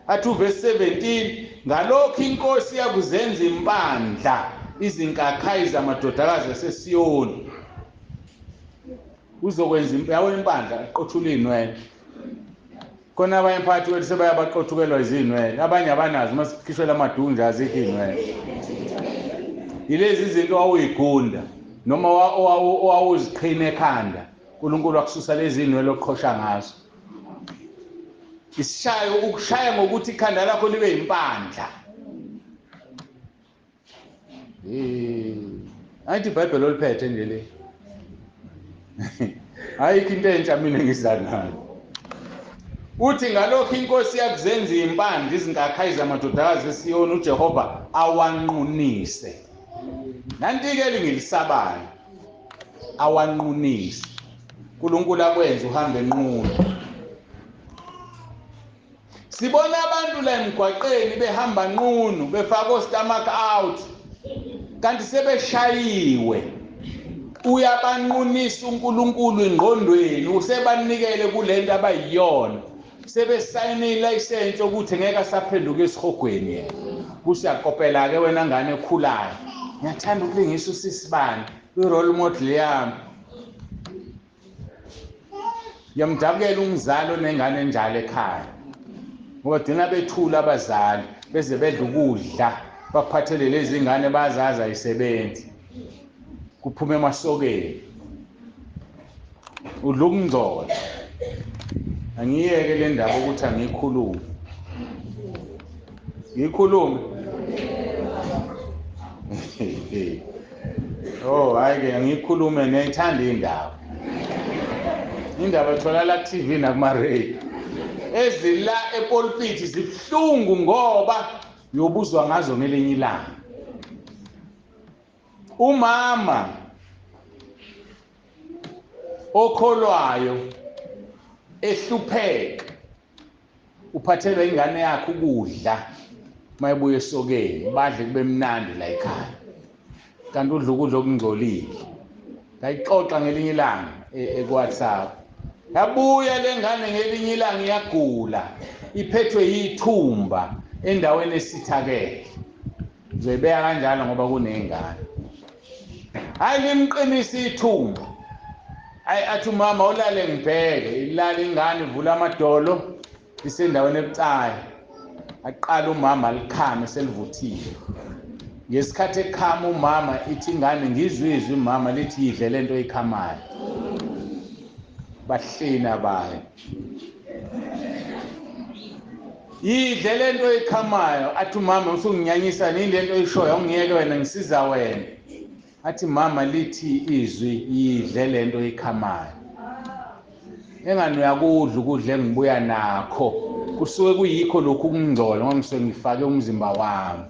Athi verse 17 ngalokho inkosi yakuzenza impandla izinkakhayi zamadodakazi aseSiyoni uzokwenza yabona impandla aqothula inwele khona abanye phakathi kwethu sebayabaqothukelwa izinwele abanye abanazo masikhishwela amadunja azikho inwele yilezi izinto awuyigunda noma owawuziqhina ekhanda uNkulunkulu akususa lezi inwele oqhosha ngazo isishayo ukushaya ngokuthi ikhanda lakho libe impandla ayithi iBhayibheli oliphethe nje le ayikho into entsha mina ngizanayo uthi ngalokho inkosi yakuzenza impandla izinkakhayi zamadodakazi eSiyoni uJehova awanqunise nanti-ke lingilisabayo awanqunise uNkulunkulu akwenza uhambe enqunu sibona abantu la emgwaqeni behamba nqunu befaka ostomach out kanti sebeshayiwe uyabanqunisa uNkulunkulu ingqondweni usebanikele kulento abayiyona sebesayine ilicense ukuthi ngeke asaphenduka esihogweni yena kusiyaqopela ke wena ngane ekhulayo ngiyathanda ukulingisa uSisibane i-role model yami yamdabukela umzali onengane enjalo ekhaya ngoba dina bethula abazali beze bedla ukudla bakuphathele lezi ngane bazazi ayisebenzi kuphume emasokeni udla ukungcola angiyeke le ndaba ukuthi angikhulume ngikhulume oh hayi ke ngikhulume ngiyithanda indaba etholakala ku-TV nakuma-radio ezila epulpit zibhlungu ngoba uyobuzwa ngazo ngelinye ilanga umama okholwayo ehlupheka uphathelwa ingane yakhe ukudla mayebuye esokeni badle kube mnandi la ekhaya kanti udla ukudla okungcolile ngayixoxa ngelinye ilanga eWhatsApp yabuya lengane ngelinye ilanga iyagula iphethwe yithumba endaweni esithakele ngizoyibeka kanjalo ngoba kunengane hayi limqinisa ithumba athi umama ulale ngibheke ilala ingane ivula amadolo lisendaweni ebucayi aqala umama alikhame selivuthiwe ngesikhathi ekhama umama ithi ingane ngizwizwe umama lithi yidle lento eyikhamayo bahlina bayo yidle lento eyikhamayo athi umama usunginyanyisa nini lento eyishoyo ungiyeke wena ngisiza wena athi mama lithi izwi yidle lento eyikhamayo engani uyakudla ukudla engibuya nakho kusuke kuyikho lokhu ukungcola ngoba ngisuke ngifake umzimba wami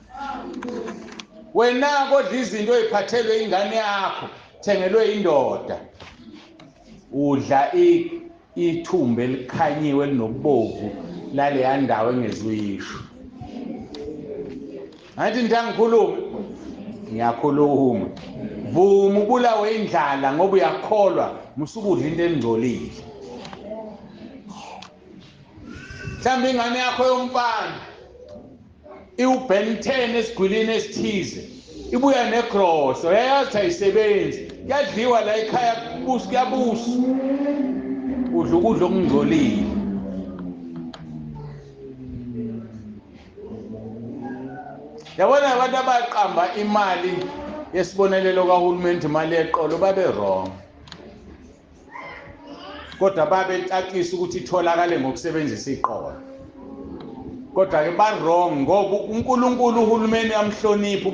wena kodla izinto eziphathelwe ingane yakho thengelwe indoda udla ithumbe elikhanyiwe elinobubovu laleya ndawo engezuyisho athi ngikhulume ngiyakhuluma vuma ubulawe indlala ngoba uyakholwa musukudla into engcolile mhlawumbe ingane yakho yomfana iwuben 10 esigwilini esithize ibuya negroso yayathi ayisebenzi yadliwa la ekhaya kuyabusa udla ukudla okungcolile yabona abantu abaqamba imali yesibonelelo kahulumeni imali yeqolo babe wrong kodwa babecacisa ukuthi itholakale ngokusebenzisa iqolo kodwa ke ba wrong ngoba uNkulunkulu uhulumeni amhlonipha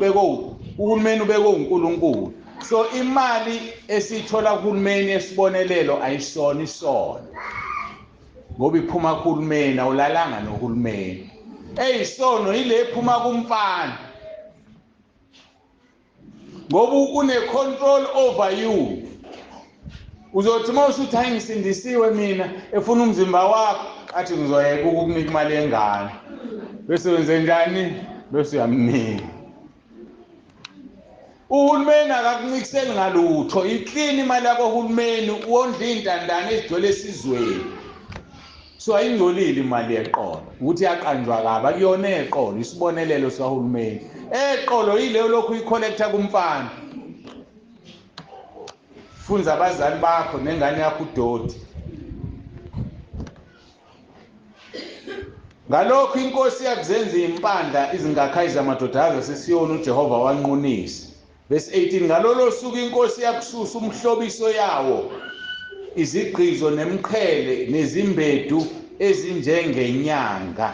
uhulumeni ubeko uNkulunkulu so imali esithola kuhulumeni esibonelelo ayisona isono ngoba iphuma kuhulumeni awulalanga nohulumeni eyisono ile ephuma kumfana ngoba une control over you uzothi mawusuthi hayi ngisindisiwe mina efuna umzimba wakho athi ngizoyeka ukukunika imali engane bese wenze njani bese uyamnika uhulumeni akakunikiseli ngalutho iclean imali yakho uhulumeni uwondla intandane ezigcwele esizweni so ayingcolile imali yeqolo ukuthi yaqanjwa kabi akuyona eqolo isibonelelo sahulumeni eqolo yileyo lokhu icollector kumfana funza abazali bakho nengane yakho uDoti ngalokho inkosi yakuzenza impanda izingakhayi zamadoda asesiyoni uJehova wanqunisa verse 18 ngalolo suku inkosi yakususa umhlobiso yawo izigqizo nemqhele nezimbedu ezinjengenyanga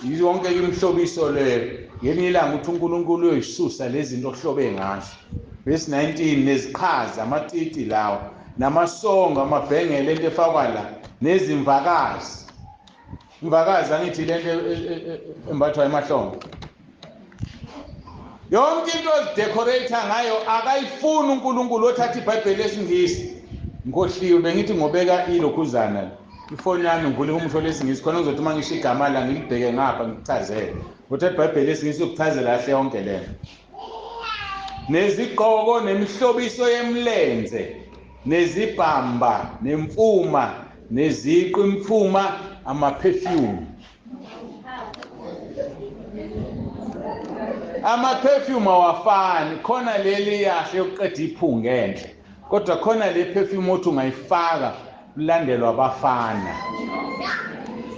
yonke imhlobiso leyo ngelinye ilanga uthi uNkulunkulu uyisusa lezi zinto ohlobe ngazo verse 19 nezikhaza amatiti lawo namasongo amabhengele into efakwa la nezimvakazi imvakazi angithi lento embathwa emahlombe yonke into ozidecorator ngayo akayifuni uNkulunkulu othatha iBhayibheli lesingisi ngikhohliwe bengithi ngobeka ilokhuzana ifoni yami ngivule umhlo lesingisi khona ngizothi mangisho igama la ngilibheke ngapha ngikuchazele uthatha iBhayibheli lesingisi ukuchazela kahle yonke lento nezigqoko nemihlobiso yemlenze nezibhamba nemfuma neziqu imfuma ama-perfume awafani khona leli yahle yokuqeda iphunga enhle kodwa khona le perfume othi ungayifaka ulandelwa abafana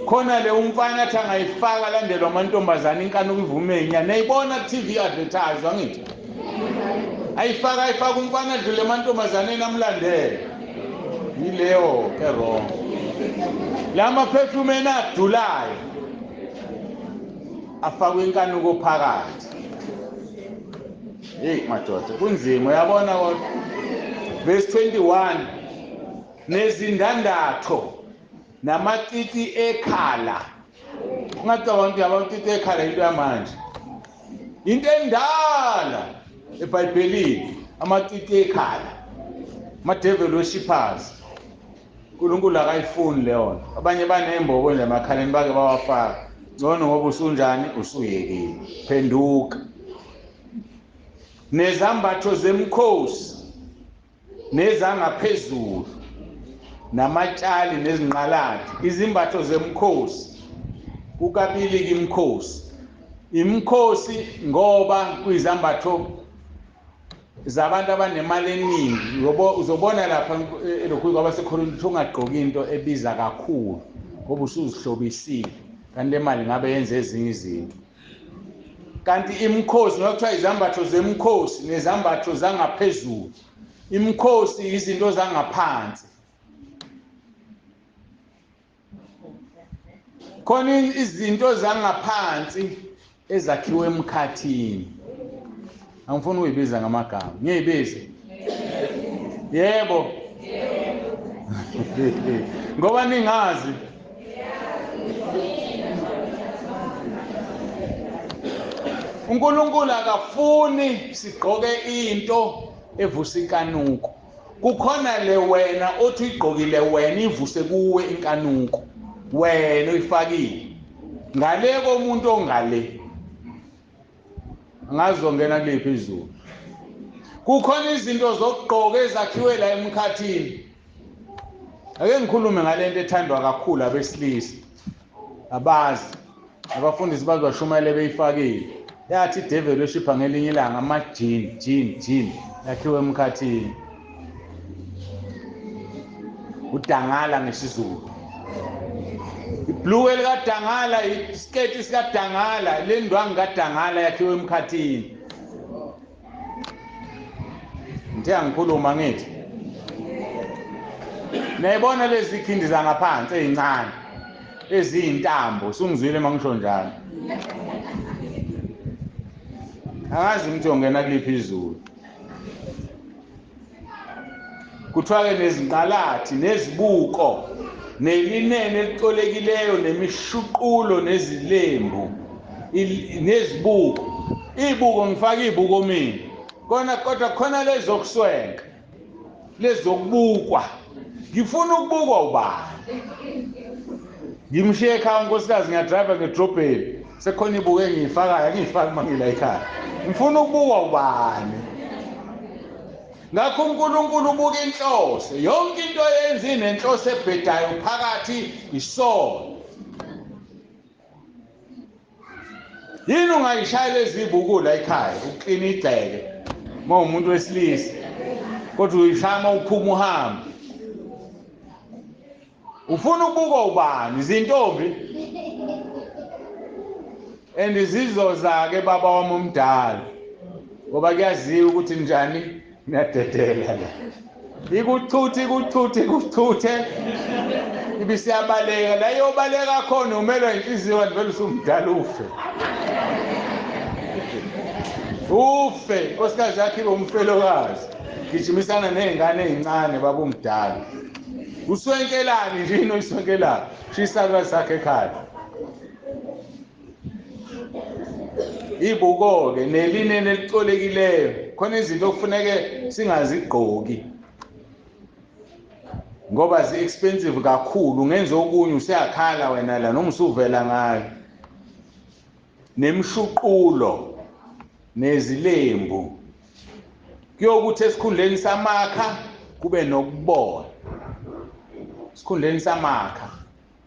khona le umfana athi angayifaka landelwa amantombazana inkanuko ivume inyana nayibona TV advertise wangithi ayifaka umfana adlule amantombazaneni amlandele yileyo ke wrong lama perfume enadulayo afakwe inkanuko phakathi hey madoda kunzima uyabona kodwa verse 21 nezindandatho namatiti ekhala ungacabanga ukuthi amatiti ekhala into yamanje into endala eBhayibhelini amatiti ekhala ama-devil worshippers uNkulunkulu akayifuni leyo abanye banembobo nje emakhaleni bake bawafaka ngcono ngoba usunjani usuyekile phenduka nezambatho zemkhosi nezangaphezulu namatshali nezinqalathi izimbatho zemkhosi ukabili imkhosi ngoba kuyizambatho zabantu abanemali eningi uzobona lapha lokhu kwabaseKhorinto ungagqoki into ebiza kakhulu ngoba usuzihlobisile kanti imali ngabe yenze ezinye izinto kanti imkhosi nokuthiwa izambatho zemkhosi nezambatho zangaphezulu imkhosi izinto zangaphansi khona izinto zangaphansi ezakhiwe emkhathini angifuni uyibiza ngamagama ngiyibiza yebo ngoba ningazi uNkulunkulu akafuni sigqoke into evusa inkanuko kukhona le wena othi uyigqokile wena ivuse kuwe inkanuko wena uyifakile ngale komuntu ongale angazongena kule phezulu kukhona izinto zokugqoka ezakhiwe la emkhathini ake ngikhulume ngalento ethandwa kakhulu abesilisa abazi abafundisi bazwashumayele beyifakile yathi devil worship ngelinye ilanga ama-jean yakhiwe emkhathini udangala ngesizulu ibhluke likadangala isiketi sikadangala le ndwangu kadangala yakhiwe emkhathini ngithe angikhuluma ngithi nayibona lezi khindi zangaphansi ezincane eziyintambo sungizwile mangisho njalo angazi ukuthi ongena kuliphi izulu kuthiwa-ke nezinqalathi nezibuko nelinene elicolekileyo nemishuqulo nezilembu nezibuko ibuko ngifaka ibuko mina kodwa khona lezokuswenka lezokubukwa ngifuna ukubukwa ubani ngimshiye ekhaya unkosikazi ngiyadrayiva ngedrobheni sekhona ibuko engiyifakayo angiyifaki mangila ekhaya ngifuna ukubukwa ubani ngakho uNkulunkulu ubuka inhloso, yonke into yenza inenhloso ebhedayo phakathi isono. Yini ungayishayela ezibukula ekhaya uklina igceke uma umuntu wesilisa kodwa uyishama uphuma uhambe? Ufuna ukubuka ubani? Izintombi? Zizoza-ke baba wami omdala, ngoba kuyaziwa ukuthi njani ngiyadedela la. Ikuchuthe ibisiyabaleka la, iyobaleka khona umelwa inhliziyo kanti vele usumdala ufe nkosikazi yakhe ibe umfelokazi, gijimisana ney'ngane ey'ncane baba umdala. Uswenkelani nje inoyiswenkelani, shisalukazi sakhe ekhaya. Ibuko-ke nelineni elicolekileyo, khona izinto okufuneke singazigqoki ngoba zi-expensive kakhulu. Ungenza okunye useyakhala wena la noma usuvela ngayo. Nemshuqulo nezilembu, kuyokuthi esikhundleni samakha kube nokubona. Esikhundleni samakha,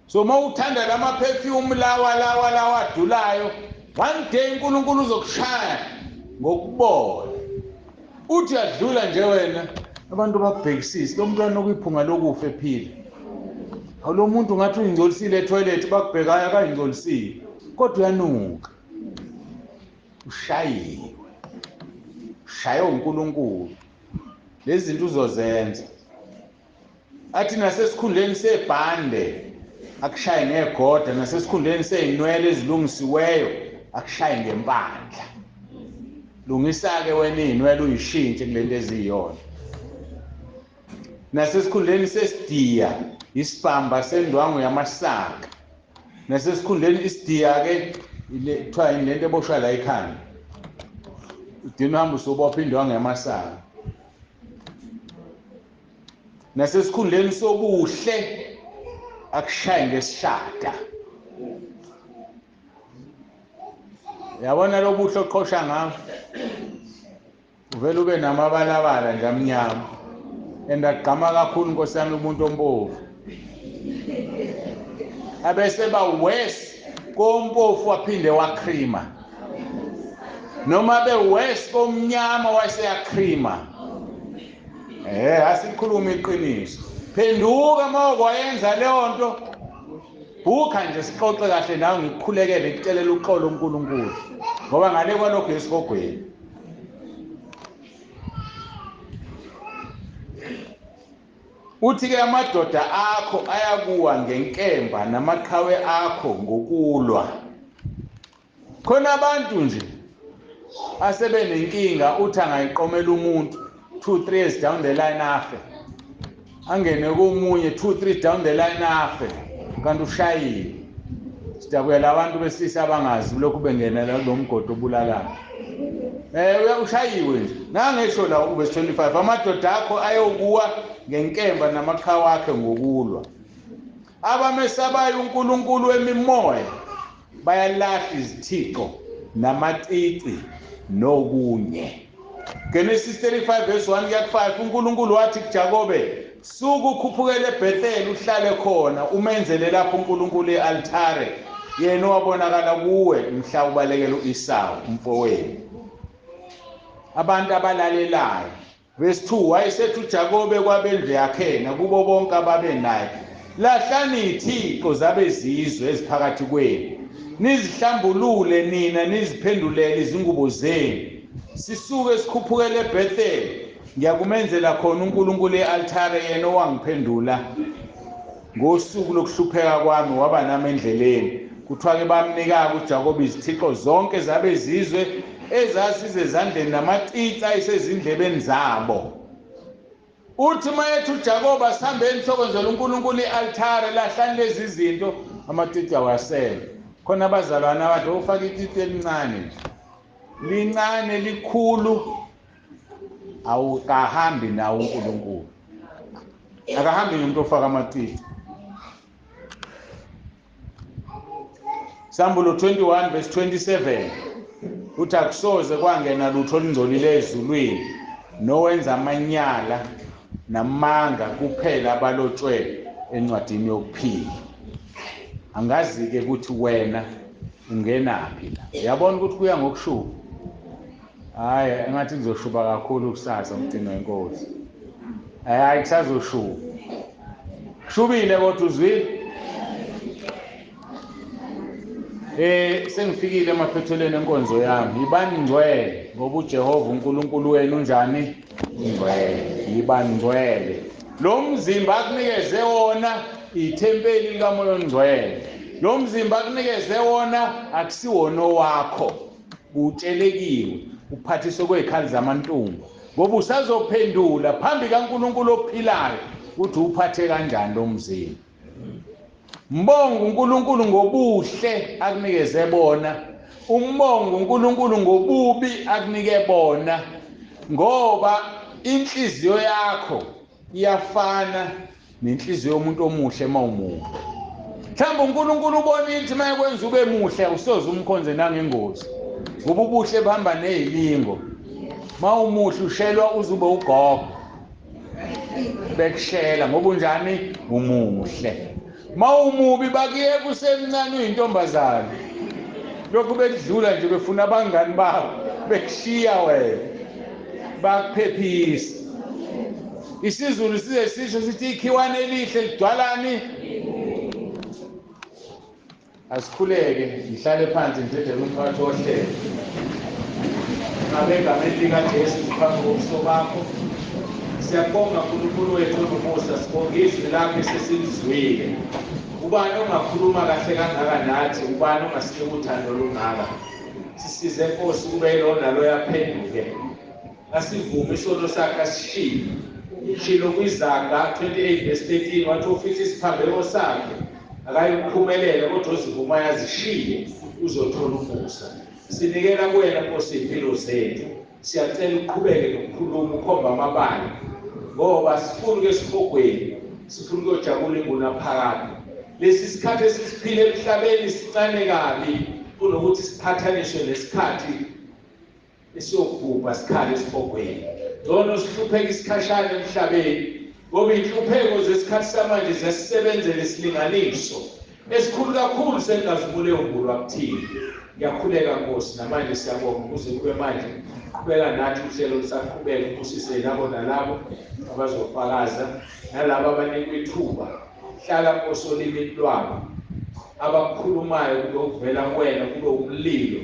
so uma uthanda lama perfume lawa adulayo, one day uNkulunkulu uzokushaya ngokubona. Uthi uyadlula nje wena abantu bakubhekisise, lo mntwana okuyiphunga lokufa ephila. Lo muntu ngathi uyingcolisile etoilet, bakubhekayo akayingcolisile kodwa uyanuka. Ushayiwe, ushaywe uNkulunkulu. Lezi zinto uzozenza. Athi nasesikhundleni sebhande akushaye ngegoda, nasesikhundleni sey'nwele ezilungisiweyo akushaye ngempandla. Lungisa-ke wena iy'nwele uyishintshe kulento eziyona. Nasesikhundleni sesidiya isibamba sendwangu yamasaka. Nasesikhundleni isidiya-ke kuthiwa yini lento eboshwa la ekhanda, udinga uhambe usobopha indwangu yamasaka. Nasesikhundleni sobuhle akushaye ngesishada. Yabona lo buhle oqhosha ngawo, uvele ube namabalabala nje amnyama. Endagqama kakhulu Nkosi yami umuntu ompofu, abese bawesi kompofu waphinde wakrima, noma bewesi komnyama waseyakrima. Asikhuluma iqiniso. Phenduka mawukwayenza leyo nto, bukha nje sixoxe kahle nawe, ngikukhulekele ngikucelela uxolo uNkulunkulu, ngoba ngale kwalokho esihogweni. Uthi-ke amadoda akho ayakuwa ngenkemba namaqhawe akho ngokulwa. Khona abantu nje asebenenkinga, uthi angayiqomela umuntu 2-3 years down the line afe, angene komunye 2-3 down the line afe, kanti ushayiwe. Sidabuyela abantu besisa abangazi lokhu bengenela lo mgodo obulalayo. Ushayiwe nje. Nangesho la verse 25, amadoda akho ayokuwa ngenkemba namaqhawe akhe ngokulwa. Abamesabayo uNkulunkulu wemimoya bayalahla izithixo namacici nokunye. Genesis 35 verse 1-5, uNkulunkulu wathi kuJakobe, suku ukhuphukele eBhetheli uhlale khona, umenzele lapho uNkulunkulu i-altare, yena owabonakala kuwe mhla ubalekela u-Esawu umfowenu. Abantu abalalelayo. Verse 2, wayesethi uJakobe kwabendlu yakhe nakubo bonke ababenayo, lahlani izithixo zabezizwe eziphakathi kwenu, nizihlambulule nina, niziphendulele izingubo zenu. Sisuke sikhuphukele eBhetheli, ngiyakumenzela khona uNkulunkulu i-altare, yena owangiphendula ngosuku lokuhlupheka kwami, waba nami endleleni. Kuthiwa-ke bamnika-ke uJakobe izithixo zonke zabezizwe ezasize ezandleni namacici ayisezindlebeni zabo. Uthi mayethi uJakobe asihambeni sokwenzela uNkulunkulu i-altare, lahlani lezi zinto, amacici awasele. Khona abazalwane abathi ufaka icici elincane nje, lincane likhulu, awukahambi nawo uNkulunkulu, akahambi nomuntu ofaka amacici. Sambulo 21 verse 27, uthi akusoze kwangena lutho olungcolile ezulwini nowenza amanyala namanga kuphela abalotshwe encwadini yokuphila. Angazi-ke ukuthi wena ungenaphi la. Uyabona ukuthi kuya ngokushuba. Hhayi, engathi kuzoshuba kakhulu kusasa umgcini wenkosi. Hhayi, kusazoshuba. Kushubile kodwa uzwile? Sengifikile emaphethelweni enkonzo yami. Yibani ngcwele ngoba uJehova uNkulunkulu wenu unjani? Ngcwele. Yibani ngcwele. Lo mzimba akunikeze wona ithempeli likaMoya oNgcwele. Lo mzimba akunikeze wona akusiwona owakho. Utshelekiwe, uphathiswe kwezikhali zamantungu. Ngoba usazophendula phambi kaNkulunkulu ophilayo ukuthi uphathe kanjani lo mzimba. Mbonga uNkulunkulu ngobuhle akunikeze bona. Umbonga uNkulunkulu ngobubi akunike bona. Ngoba inhliziyo yakho iyafana nenhliziyo yomuntu omuhle mawumuhle. Mhlawumbe uNkulunkulu ubona ukuthi mayekwenza ube muhle awusoze umkhonze nangengozi. Ngoba ubuhle bahamba nezilingo. Mawumuhle ushelwa uzube ugogo. Bekushela ngoba unjani umuhle. Mawumubi bakuyeka usemncane uyintombazane. Lokhu bekudlula nje befuna abangani babo bekushiya wena. Bakuphephisa. Isizulu size sisho sithi ikhiwane elihle lidwalani. Asikhuleke ngihlale phansi ngithethe umphakathi ohlele. Ngabe egameni likaJesu phambi kobuso bakho. Siyabonga uNkulunkulu wethu onomusa, sibonga izwi lakho esesilizwile. Ubani ongakhuluma kahle kangaka nathi, ubani ongasinike uthando olungaka. Sisize Nkosi kube yilona lo yaphenduke. Asivume isono sakhe asishiye. Shilo kwizaga 28:13 wathi ufisa isiphambeko sakhe akayikuphumelela kodwa uzivuma yazishiye uzothola umusa. Sinikela kuwena Nkosi impilo zethu. Siyacela uqhubeke nokukhuluma ukhomba amabali. Ngoba sifuna ukesifogweni, sifuna ukujabula ingunaphakade. Lesi sikhathi esisiphile emhlabeni sincane kabi kunokuthi siphathaniswe nesikhathi esiyobhubha sikhale esifogweni. Ngcono sihlupheke isikhashana emhlabeni ngoba inhlupheko zesikhathi samanje ziyasisebenzela isilinganiso esikhulu kakhulu sengazibule umbulu wakuthini. Ngiyakhuleka Nkosi namanje siyabonga ukuze kube manje qhubeka nathi uhlelo lusaqhubeka ukusise labo nalabo abazofakaza nalabo abanikwa ithuba. Hlala Nkosi olimini lwabo abakhulumayo kube ukuvela kuwena kube umlilo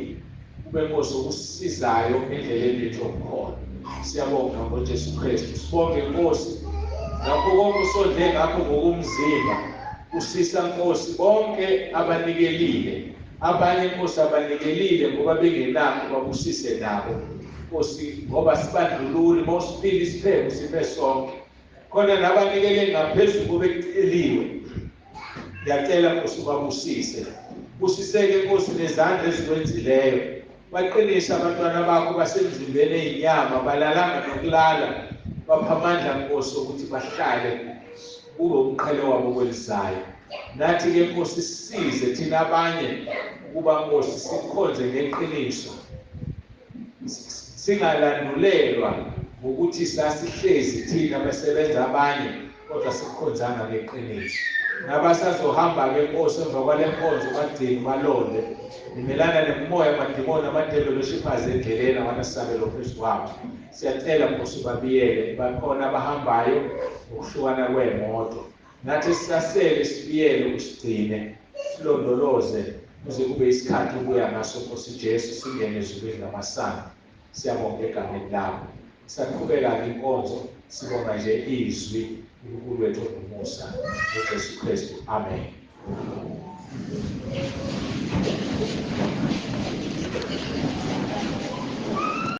kube Nkosi okusisizayo endleleni yethu yokukhona. Siyabonga ngoJesu Kristu. Sibonge Nkosi ngakho konke usondle ngakho ngokumzimba. Usisa Nkosi bonke abanikelile. Abanye Nkosi abanikelile ngoba bengenakho babusise nabo. Nkosi ngoba sibandlululi mawusiphila isipheko sibe sonke. Khona nabanikele ngaphezulu kobekuceliwe. Ngiyacela Nkosi babusise. Busiseke Nkosi nezandla ezikwenzileyo. Baqinise abantwana bakho basemzimbeni ezinyama balalanga nokulala. Bapha amandla Nkosi ukuthi bahlale kube umqhele wabo kwelizayo. Nathi ke Nkosi sisize thina abanye kuba Nkosi sikhonze ngeqiniso. Singalandulelwa ngokuthi sasihlezi thina abasebenza abanye kodwa sikhonzana ngeqiniso. Nabasazohamba ke Nkosi emva kwale nkonzo bagcini balonde. Nimelana nemoya amadimoni amadebelo eshiphaze endleleni abanesabelo phezu kwabo. Siyacela Nkosi babiyele bakhona abahambayo ukuhlukana kwemoto. Nathi sisasele sibiyele usigcine silondoloze kuze kube isikhathi ubuya ngaso Nkosi Jesu singene ezulwini lamasana. Siyabonga egameni lakho. Saqhubeka inkonzo sibonga nje izwi uNkulunkulu wethu onomusa uJesu Kristu. Amen.